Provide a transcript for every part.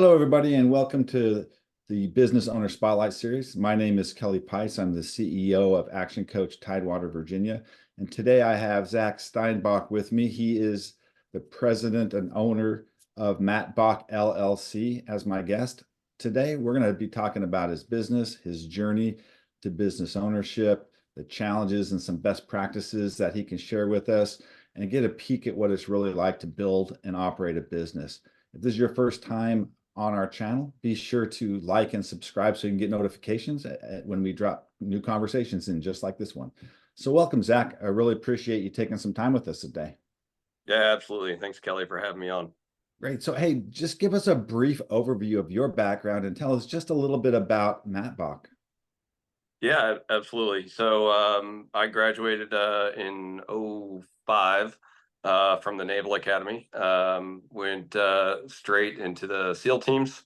Hello, everybody, and welcome to the Business Owner Spotlight Series. My name is Kelly Pice. I'm the CEO of Action Coach Tidewater, Virginia. And today I have Zach Steinbock with me. He is the president and owner of MATBOCK LLC as my guest. Today, we're going to be talking about his business, his journey to business ownership, the challenges and some best practices that he can share with us, and get a peek at what it's really like to build and operate a business. If this is your first time on our channel, be sure to like and subscribe so you can get notifications when we drop new conversations in just like this one. So welcome, Zach. I really appreciate you taking some time with us today. Yeah, absolutely. Thanks, Kelly, for having me on. Great. So, hey, just give us a brief overview of your background and tell us just a little bit about MATBOCK. Yeah, absolutely. So I graduated in '05 from the Naval Academy. Went straight into the SEAL teams,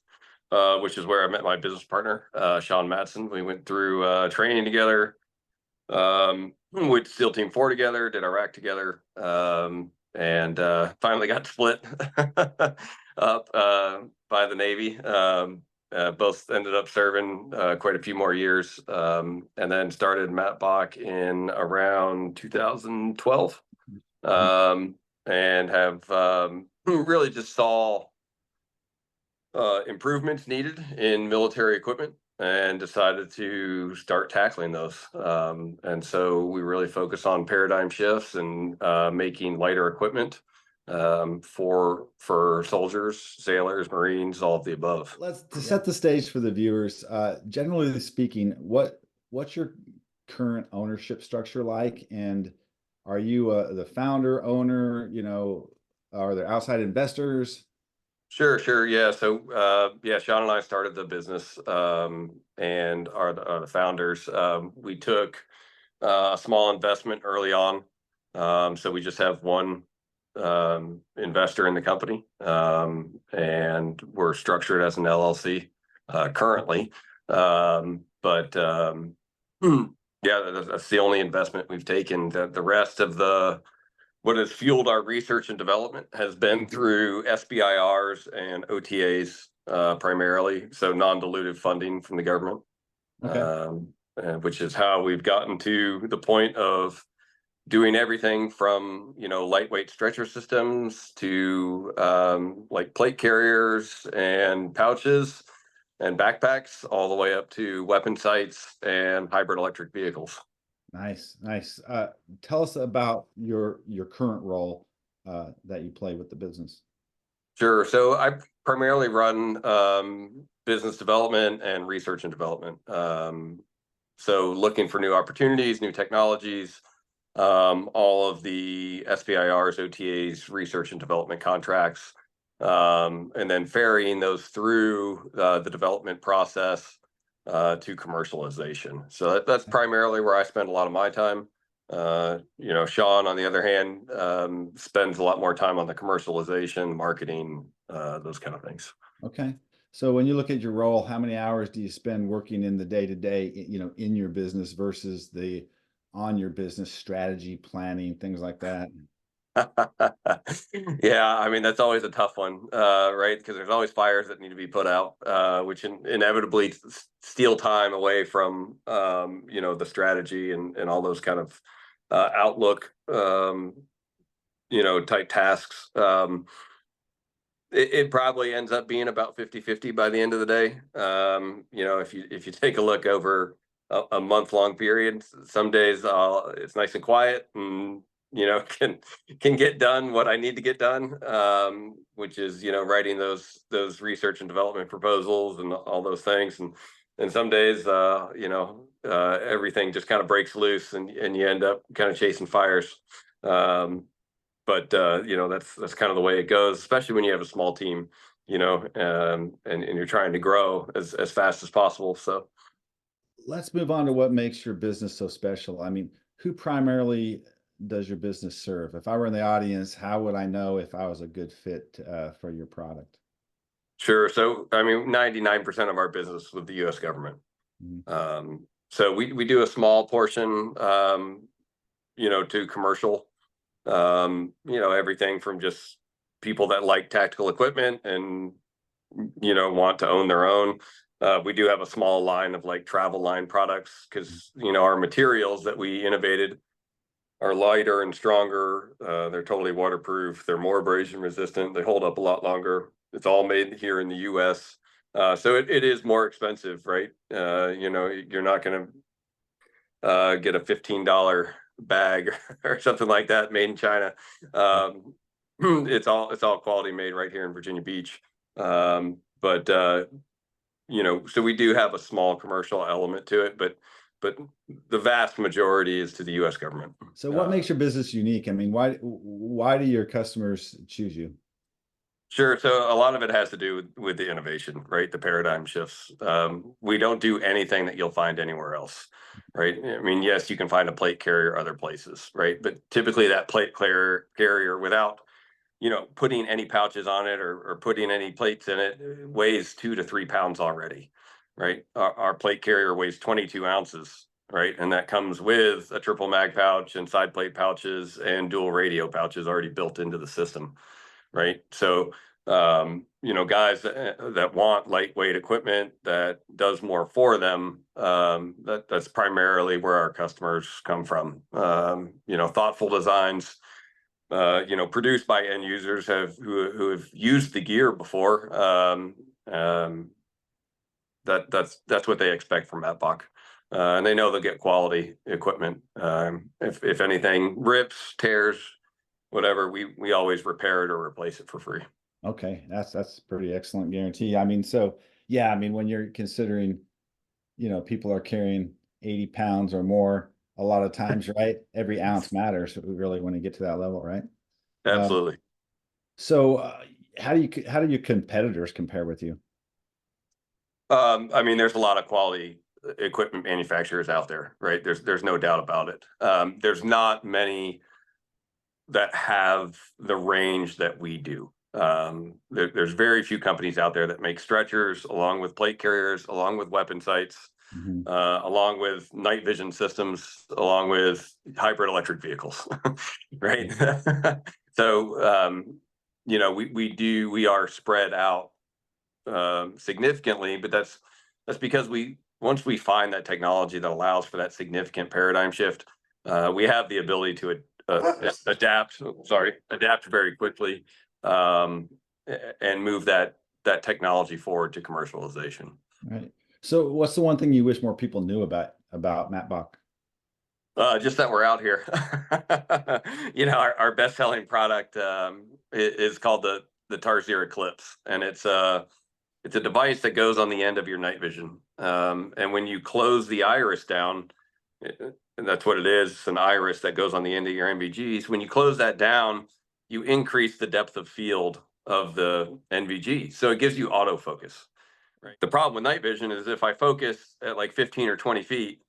which is where I met my business partner, Sean Matson. We went through training together, went to SEAL Team 4 together, did Iraq together, and finally got split up by the Navy. Both ended up serving quite a few more years, and then started MATBOCK in around 2012, and have really just saw improvements needed in military equipment and decided to start tackling those. And so we really focus on paradigm shifts and making lighter equipment for soldiers, sailors, Marines, all of the above. Let's to set the stage for the viewers. Generally speaking, what's your current ownership structure like? And are you the founder, owner? Are there outside investors? Sure. Yeah. So, yeah, Sean and I started the business, and are the founders. We took a small investment early on. So we just have one investor in the company, and we're structured as an LLC currently. But yeah, that's the only investment we've taken. The rest of what has fueled our research and development has been through SBIRs and OTAs, primarily, so non-dilutive funding from the government. Okay. Which is how we've gotten to the point of doing everything from lightweight stretcher systems to like plate carriers and pouches and backpacks, all the way up to weapon sights and hybrid electric vehicles. Nice. Tell us about your current role that you play with the business. Sure. So I primarily run business development and research and development. So looking for new opportunities, new technologies, all of the SBIRs, OTAs, research and development contracts, and then ferrying those through the development process to commercialization. So that's primarily where I spend a lot of my time. Sean, on the other hand, spends a lot more time on the commercialization, marketing, those kind of things. Okay. So when you look at your role, how many hours do you spend working in the day-to-day, in your business versus on your business strategy, planning, things like that? Yeah, I mean, that's always a tough one, right? Because there's always fires that need to be put out, which inevitably steal time away from, the strategy and all those kind of outlook, type tasks. It probably ends up being about 50-50 by the end of the day. If you take a look over a month-long period, some days it's nice and quiet and can get done what I need to get done, which is writing those research and development proposals and all those things. And some days everything just kind of breaks loose and you end up kind of chasing fires. But that's kind of the way it goes, especially when you have a small team, and you're trying to grow as fast as possible. So Let's move on to what makes your business so special. I mean, who primarily does your business serve? If I were in the audience, how would I know if I was a good fit for your product? sure. So I mean, 99% of our business with the U.S. government. Mhm. So we do a small portion, to commercial. Everything from just people that like tactical equipment and want to own their own. We do have a small line of like travel line products because our materials that we innovated are lighter and stronger. They're totally waterproof. They're more abrasion resistant. They hold up a lot longer. It's all made here in the U.S. So it is more expensive, right? You're not going to get a $15 bag or something like that made in China. It's all quality made right here in Virginia Beach. But so we do have a small commercial element to it, but the vast majority is to the U.S. government. So what makes your business unique? I mean, why do your customers choose you? Sure. So a lot of it has to do with the innovation, right? The paradigm shifts. We don't do anything that you'll find anywhere else, right? I mean, yes, you can find a plate carrier other places, right? But typically that plate carrier without, putting any pouches on it or putting any plates in it weighs 2 to 3 pounds already, right? Our plate carrier weighs 22 ounces, right? And that comes with a triple mag pouch and side plate pouches and dual radio pouches already built into the system, right? So, guys that want lightweight equipment that does more for them, that's primarily where our customers come from. Thoughtful designs, produced by end users who have used the gear before. That's what they expect from MATBOCK. And they know they'll get quality equipment. If anything rips, tears, whatever, we always repair it or replace it for free. Okay, that's pretty excellent guarantee. I mean, so yeah, I mean, when you're considering, people are carrying 80 pounds or more a lot of times, right? Every ounce matters. So we really want to get to that level, right? Absolutely. So how do your competitors compare with you? I mean, there's a lot of quality equipment manufacturers out there, right? There's no doubt about it. There's not many that have the range that we do. There's very few companies out there that make stretchers along with plate carriers, along with weapon sights, Mhm. along with night vision systems, along with hybrid electric vehicles, right? So, we are spread out significantly, but that's because once we find that technology that allows for that significant paradigm shift, we have the ability to adapt very quickly, and move that technology forward to commercialization. Right. So what's the one thing you wish more people knew about MATBOCK? Just that we're out here. Our best-selling product is called the Tarzir Eclipse, and it's a device that goes on the end of your night vision. And when you close the iris down, and that's what it is, it's an iris that goes on the end of your NVGs. When you close that down, you increase the depth of field of the NVG. So it gives you autofocus. Right. The problem with night vision is if I focus at like 15 or 20 feet,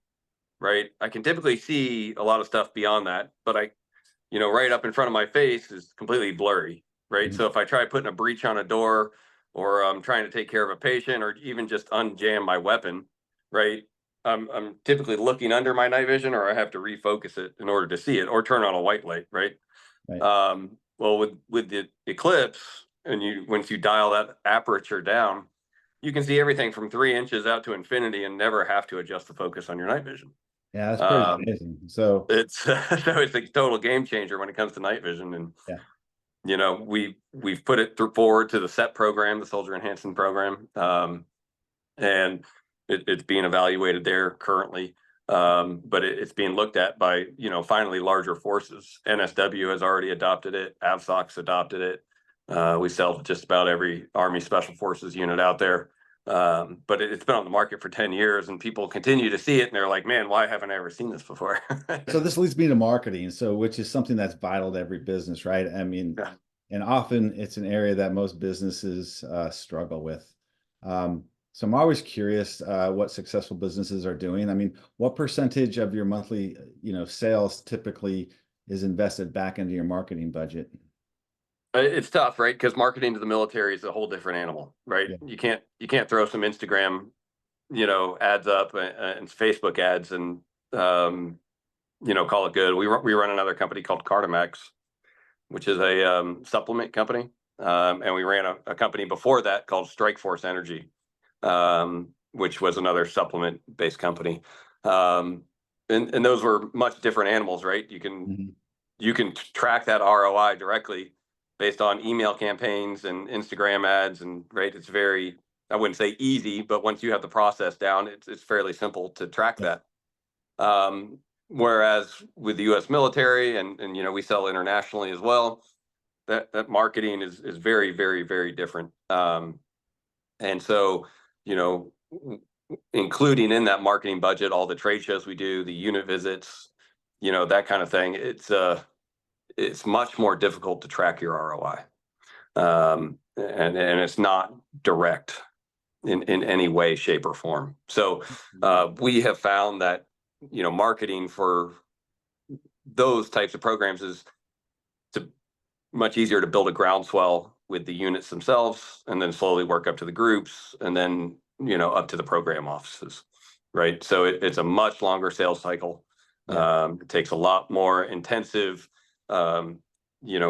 right, I can typically see a lot of stuff beyond that, but right up in front of my face is completely blurry, right? Mhm. So if I try putting a breach on a door, or I'm trying to take care of a patient, or even just unjam my weapon, right? I'm typically looking under my night vision, or I have to refocus it in order to see it, or turn on a white light, right? Right. Well, with the Eclipse, and once you dial that aperture down, you can see everything from 3 inches out to infinity, and never have to adjust the focus on your night vision. Yeah, that's pretty amazing. So It's it's a total game changer when it comes to night vision, and yeah. we've put it forward to the SET program, the Soldier Enhancement Program, and it's being evaluated there currently. But it's being looked at by finally larger forces. NSW has already adopted it. AVSOC's adopted it. We sell to just about every Army Special Forces unit out there. But it's been on the market for 10 years, and people continue to see it, and they're like, man, why haven't I ever seen this before? So this leads me to marketing, which is something that's vital to every business, right? I mean, Yeah. and often it's an area that most businesses struggle with. So I'm always curious what successful businesses are doing. I mean, what percentage of your monthly, sales typically is invested back into your marketing budget? It's tough, right? Because marketing to the military is a whole different animal, right? Yeah. You can't throw some Instagram, ads up and Facebook ads and call it good. We run another company called Cardimax, which is a supplement company. And we ran a company before that called Strikeforce Energy, which was another supplement-based company. And those were much different animals, right? You can track that ROI directly based on email campaigns and Instagram ads, and right, it's very, I wouldn't say easy, but once you have the process down, it's fairly simple to track that. Whereas with the U.S. military and we sell internationally as well, that marketing is very, very, very different. And so, including in that marketing budget, all the trade shows we do, the unit visits, that kind of thing, it's much more difficult to track your ROI. And it's not direct in any way, shape, or form. So we have found that, marketing for those types of programs is much easier to build a groundswell with the units themselves, and then slowly work up to the groups, and then up to the program offices, right? So it's a much longer sales cycle. It takes a lot more intensive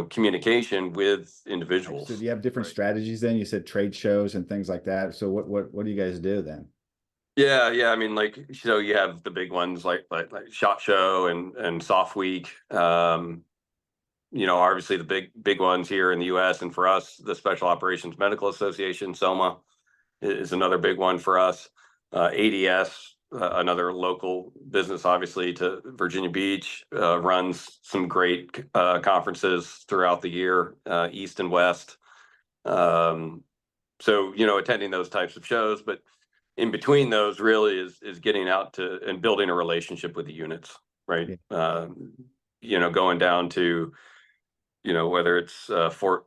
communication with individuals. So do you have different strategies then? You said trade shows and things like that. So what do you guys do then? Yeah. I mean, so you have the big ones like SHOT Show and Soft Week. Obviously the big ones here in the U.S. and for us, the Special Operations Medical Association, SOMA, is another big one for us. ADS, another local business, obviously, to Virginia Beach, runs some great conferences throughout the year, East and West. So, attending those types of shows, but in between those really is getting out to and building a relationship with the units, right? Yeah. Going down to, whether it's Fort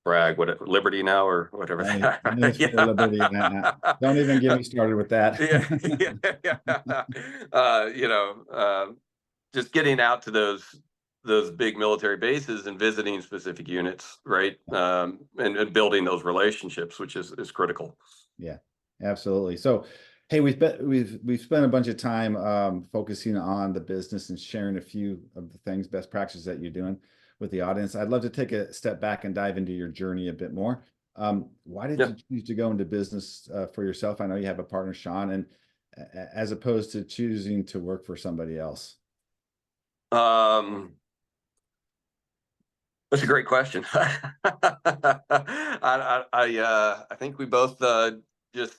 Bragg, Liberty now or whatever. Liberty. Don't even get me started with that. Just getting out to those big military bases and visiting specific units, right? And building those relationships, which is critical. Yeah, absolutely. So, hey, we've spent a bunch of time focusing on the business and sharing a few of the things, best practices that you're doing with the audience. I'd love to take a step back and dive into your journey a bit more. Why did you choose to go into business for yourself? I know you have a partner, Sean, and as opposed to choosing to work for somebody else. That's a great question. I think we both just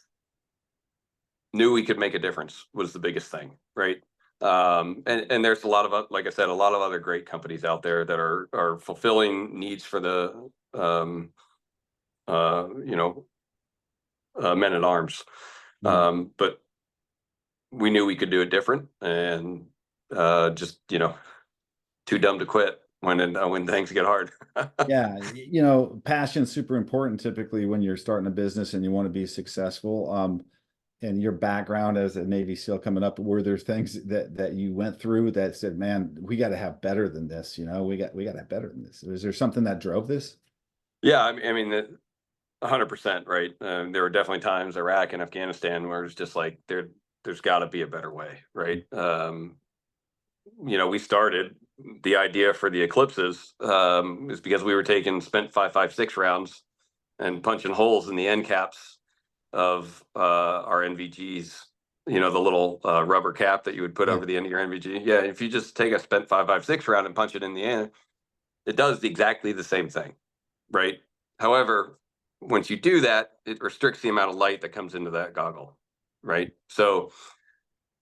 knew we could make a difference was the biggest thing, right? And there's a lot of, like I said, a lot of other great companies out there that are fulfilling needs for the men at arms. But we knew we could do it different, and just too dumb to quit when things get hard. Yeah, passion's super important typically when you're starting a business and you want to be successful. And your background as a Navy SEAL coming up, were there things that you went through that said, man, we got to have better than this, we got to have better than this? Was there something that drove this? Yeah, I mean 100%, right? There were definitely times, Iraq and Afghanistan, where it's just like there's got to be a better way, right? We started the idea for the Eclipses is because we were taking spent 5.56 rounds and punching holes in the end caps of our NVGs, the little rubber cap that you would put over the end of your NVG. Yeah, if you just take a spent 5.56 round and punch it in the end, it does exactly the same thing, right? However, once you do that, it restricts the amount of light that comes into that goggle, right? So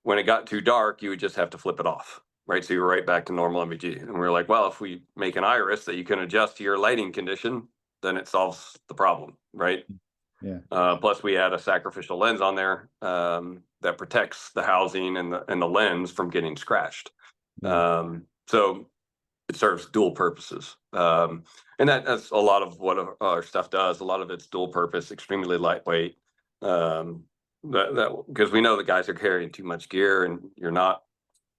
when it got too dark, you would just have to flip it off, right? So you're right back to normal NVG. And we were like, well, if we make an iris that you can adjust to your lighting condition, then it solves the problem, right? Yeah. Plus, we had a sacrificial lens on there that protects the housing and the lens from getting scratched. So it serves dual purposes, and that's a lot of what our stuff does. A lot of it's dual purpose, extremely lightweight. That because we know the guys are carrying too much gear, and you're not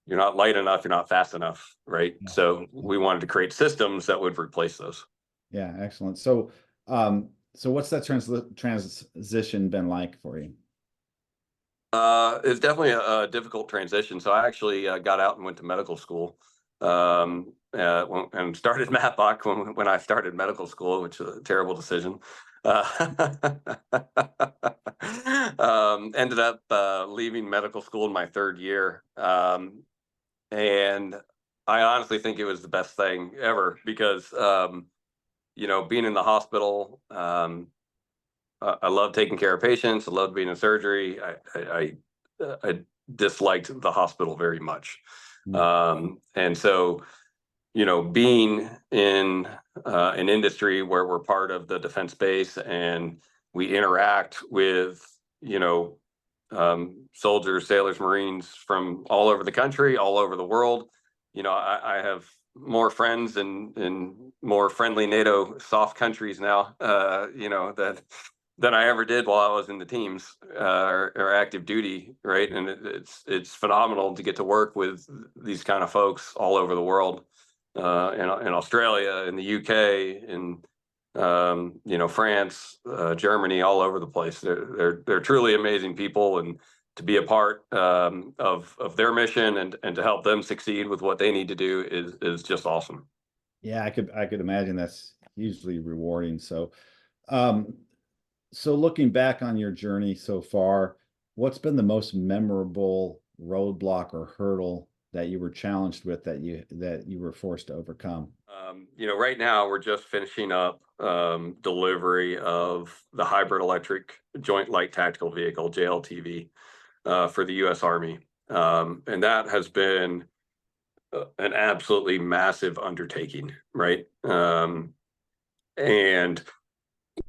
light enough, you're not fast enough, right? Yeah. So we wanted to create systems that would replace those. Yeah, excellent. So what's that transition been like for you? It's definitely a difficult transition. So I actually got out and went to medical school and started MATBOCK when I started medical school, which was a terrible decision. Uh, Ended up leaving medical school in my third year. And I honestly think it was the best thing ever because, being in the hospital, I love taking care of patients. I love being in surgery. I disliked the hospital very much. Mm. And so, being in an industry where we're part of the defense base and we interact with, soldiers, sailors, Marines from all over the country, all over the world. I have more friends in more friendly NATO soft countries now, than I ever did while I was in the teams or active duty, right? And it's phenomenal to get to work with these kind of folks all over the world, in Australia, in the UK, in France, Germany, all over the place. They're truly amazing people, and to be a part of their mission and to help them succeed with what they need to do is just awesome. Yeah, I could imagine that's hugely rewarding. Um, so looking back on your journey so far, what's been the most memorable roadblock or hurdle that you were challenged with that you were forced to overcome? Right now we're just finishing up delivery of the hybrid electric joint light tactical vehicle JLTV for the U.S. Army, and that has been an absolutely massive undertaking, right? And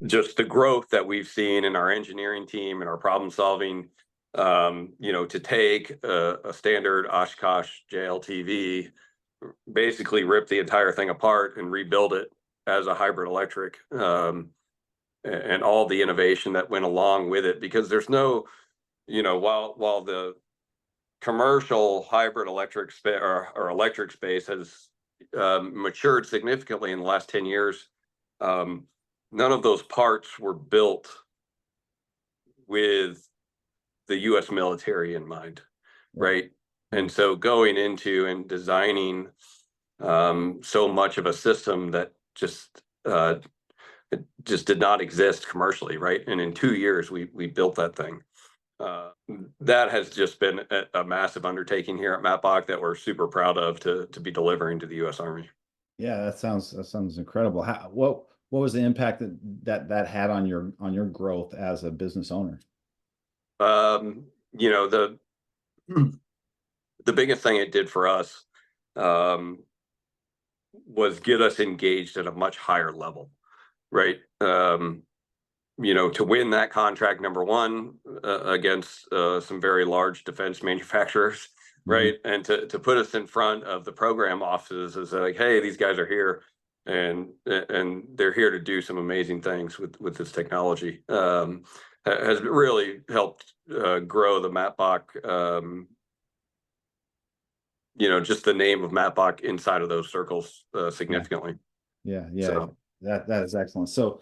just the growth that we've seen in our engineering team and our problem solving, to take a standard Oshkosh JLTV, basically rip the entire thing apart and rebuild it as a hybrid electric, and all the innovation that went along with it, because there's no, while the commercial hybrid electric or electric space has matured significantly in the last 10 years, none of those parts were built with the US military in mind, Right. right? And so going into and designing so much of a system that it just did not exist commercially, right? And in 2 years, we built that thing. Uh, that has just been a massive undertaking here at MATBOCK that we're super proud of to be delivering to the U.S. Army. Yeah, that sounds incredible. What was the impact that had on your growth as a business owner? Um, you know, the the biggest thing it did for us um, was get us engaged at a much higher level, right? To win that contract, number one, against some very large defense manufacturers, Mhm. right? And to put us in front of the program offices is like, hey, these guys are here, and they're here to do some amazing things with this technology. Has really helped grow the MATBOCK. Just the name of MATBOCK inside of those circles Yeah, significantly. yeah. So. That is excellent. So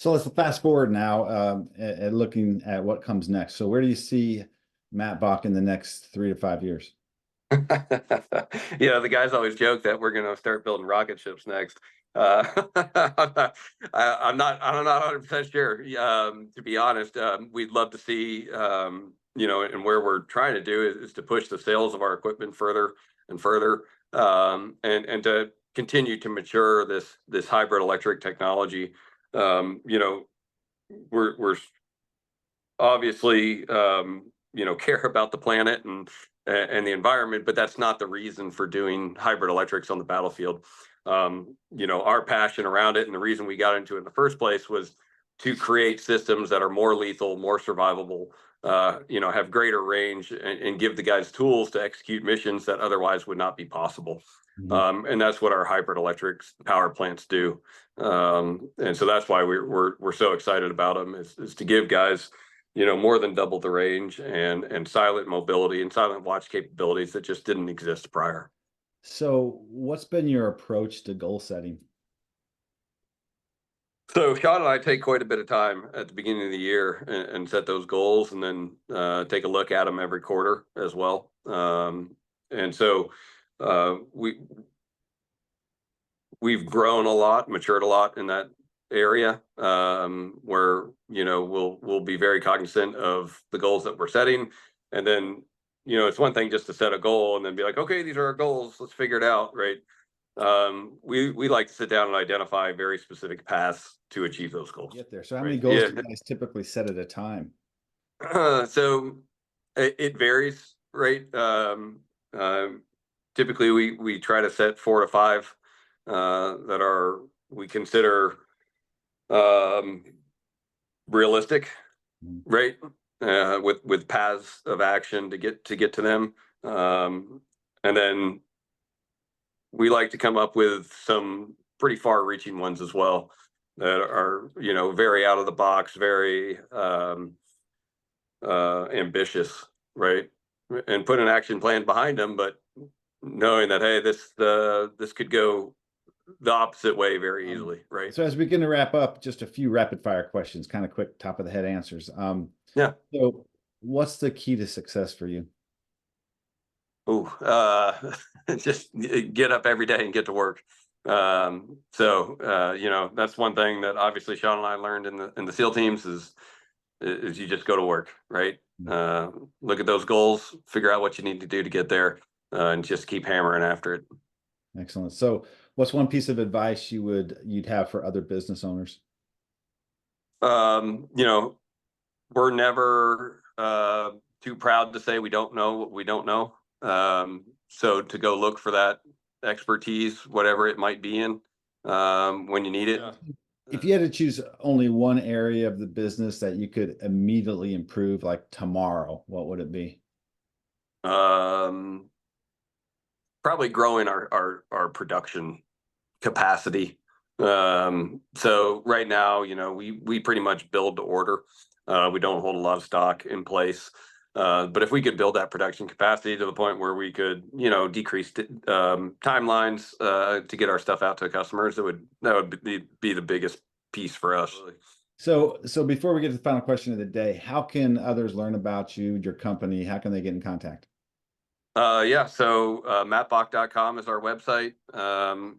let's fast forward now, at looking at what comes next. So where do you see Matt Bach in the next 3 to 5 years? The guys always joke that we're going to start building rocket ships next. I'm not 100% sure. To be honest, we'd love to see, and where we're trying to do is to push the sales of our equipment further and further, and to continue to mature this hybrid electric technology. We're obviously, care about the planet and the environment, but that's not the reason for doing hybrid electrics on the battlefield. Our passion around it and the reason we got into it in the first place was to create systems that are more lethal, more survivable, have greater range, and give the guys tools to execute missions that otherwise would not be possible. Mhm. And that's what our hybrid electric power plants do. And so that's why we're so excited about them, is to give guys more than double the range and silent mobility and silent watch capabilities that just didn't exist prior. So what's been your approach to goal setting? So Sean and I take quite a bit of time at the beginning of the year and set those goals, and then take a look at them every quarter as well. And so we we've grown a lot, matured a lot in that area, where we'll be very cognizant of the goals that we're setting, and then it's one thing just to set a goal and then be like, okay, these are our goals, let's figure it out, right? We like to sit down and identify very specific paths to achieve those goals. Get there. So how many Right. goals Yeah. do you guys typically set at a time? So it varies, right? Typically we try to set 4 to 5 that are we consider um, realistic, Mhm. right? With paths of action to get to them, and then we like to come up with some pretty far-reaching ones as well that are very out of the box, very ambitious, right? And put an action plan behind them, but knowing that hey, this could go the opposite way very Um, easily, right? so as we begin to wrap up, just a few rapid fire questions, kind of quick, top of the head answers. Yeah. So what's the key to success for you? Ooh, just get up every day and get to work. That's one thing that obviously Sean and I learned in the SEAL teams is you just go to work, right? Mm. Look at those goals, figure out what you need to do to get there, and just keep hammering after it. Excellent. So what's one piece of advice you'd have for other business owners? Um, you know, we're never too proud to say we don't know what we don't know. So to go look for that expertise, whatever it might be in, when you need it. Yeah. If you had to choose only one area of the business that you could immediately improve, like tomorrow, what would it be? Um, Probably growing our production capacity. So right now, we pretty much build to order. We don't hold a lot of stock in place. But if we could build that production capacity to the point where we could, decrease timelines to get our stuff out to customers, that would be the biggest piece for us. So before we get to the final question of the day, how can others learn about you, your company? How can they get in contact? Yeah, so MATBOCK.com is our website.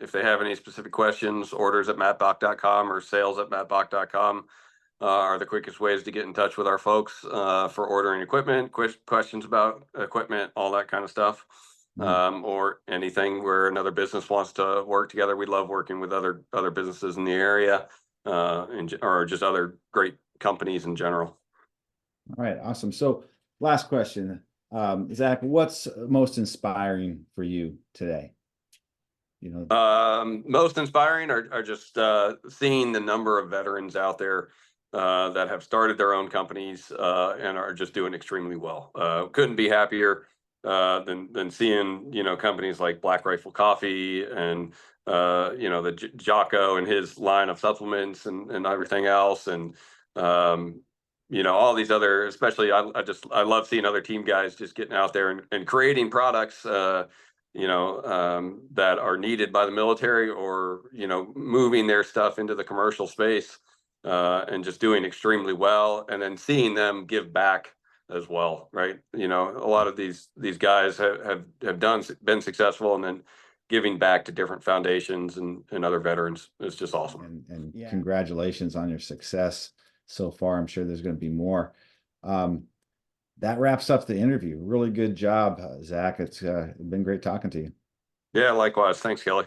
If they have any specific questions, orders at MATBOCK.com or sales at MATBOCK.com are the quickest ways to get in touch with our folks for ordering equipment, questions about equipment, all that kind of stuff, or anything where another business wants to work together. We love working with other businesses in the area, or just other great companies in general. All right, awesome. So last question, Zach, what's most inspiring for you today? Most inspiring are just seeing the number of veterans out there that have started their own companies and are just doing extremely well. Couldn't be happier than seeing companies like Black Rifle Coffee and the Jocko and his line of supplements and everything else, and all these other, especially I love seeing other team guys just getting out there and creating products that are needed by the military, or moving their stuff into the commercial space, and just doing extremely well, and then seeing them give back as well, right? A lot of these guys have been successful, and then giving back to different foundations and other veterans is just awesome. And yeah, congratulations on your success so far. I'm sure there's going to be more. That wraps up the interview. Really good job, Zach. It's been great talking to you. Yeah, likewise. Thanks, Kelly.